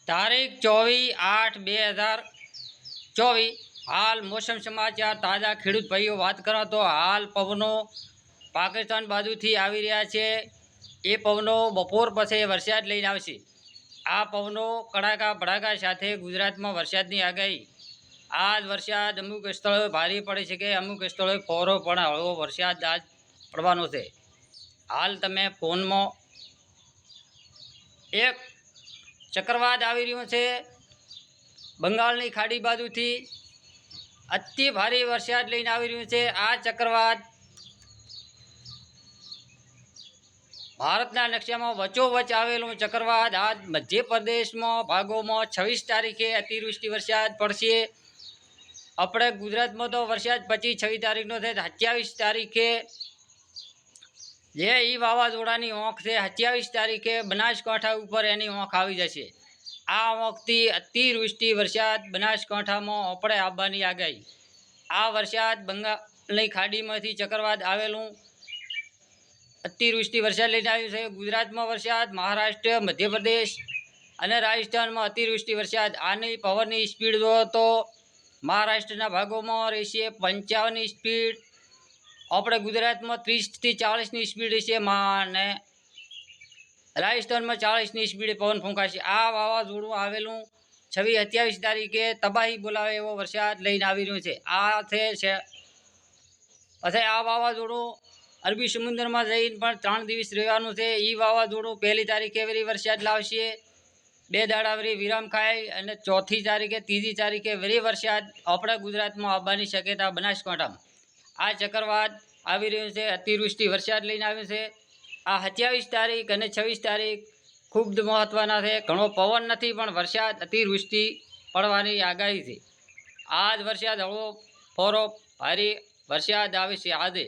તારીખ 24/8/2024 હાલ મોસમ સમાચાર તાજા ખેડૂત ભાઈઓ વાત કરો તો હાલ પવનો પાકિસ્તાન બાજુથી આવી રહ્યા છે। એ પવનો બપોર પછી વરસાદ લઈને આવશે। આ પવનો કડાકા ભડાકા સાથે ગુજરાતમાં વરસાદની આગાહી। આજ વરસાદ અમુક સ્થળોએ ભારે પડી શકે, અમુક સ્થળોએ ફોરો પણ હળવો વરસાદ આજ પડવાનો છે। હાલ તમે ફોનમાં એક ચક્રવાત આવી રહ્યું છે બંગાળની ખાડી બાજુથી, અતિ ભારે વરસાદ લઈને આવી રહ્યું છે। આ ચક્રવાત ભારતના નકશામાં વચ્ચોવચ્ચ આવેલું ચક્રવાત આજ મધ્યપ્રદેશમાં ભાગોમાં 26 તારીખે અતિવૃષ્ટિ વરસાદ પડશે। આપણે ગુજરાતમાં તો વરસાદ 25-26 તારીખનો છે। 27 તારીખે જે ઈ વાવાઝોડાની ઓંખ છે, 27 તારીખે બનાસકાંઠા ઉપર એની ઓંખ આવી જશે। આ ઓંખથી અતિવૃષ્ટિ વરસાદ બનાસકાંઠામાં આપણે આવવાની આગાહી। આ વરસાદ બંગાળની ખાડીમાંથી ચક્રવાત આવેલું અતિવૃષ્ટિ વરસાદ લઈને આવ્યું છે। ગુજરાતમાં વરસાદ, મહારાષ્ટ્ર, મધ્યપ્રદેશ અને રાજસ્થાનમાં અતિવૃષ્ટિ વરસાદ। આની પવનની સ્પીડ જો તો મહારાષ્ટ્રના ભાગોમાં રહેશે 55ની સ્પીડ, આપણે ગુજરાતમાં 30થી 40ની સ્પીડ રહેશે અને રાજસ્થાનમાં 40ની સ્પીડે પવન ફૂંકાશે। આ વાવાઝોડું આવેલું 26-27 તારીખે તબાહી બોલાવે એવો વરસાદ લઈને આવી રહ્યું છે। આ છે પછી આ વાવાઝોડું અરબી સમુદ્રમાં જઈને પણ 3 દિવસ રહેવાનું છે। એ વાવાઝોડું 1 તારીખે વળી વરસાદ લાવશે, 2 દાડા વળી વિરામ ખાય અને 4 તારીખે 3 તારીખે વળી વરસાદ આપણા ગુજરાતમાં આવવાની શક્યતા બનાસકાંઠામાં। આ ચક્રવાત આવી રહ્યું છે, અતિવૃષ્ટિ વરસાદ લઈને આવ્યું છે। આ 27 તારીખ અને 26 તારીખ ખૂબ જ મહત્ત્વના છે। ઘણો પવન નથી પણ વરસાદ અતિવૃષ્ટિ પડવાની આગાહી છે। આજ વરસાદ હળવો ફોરો ભારે વરસાદ આવે છે આજે।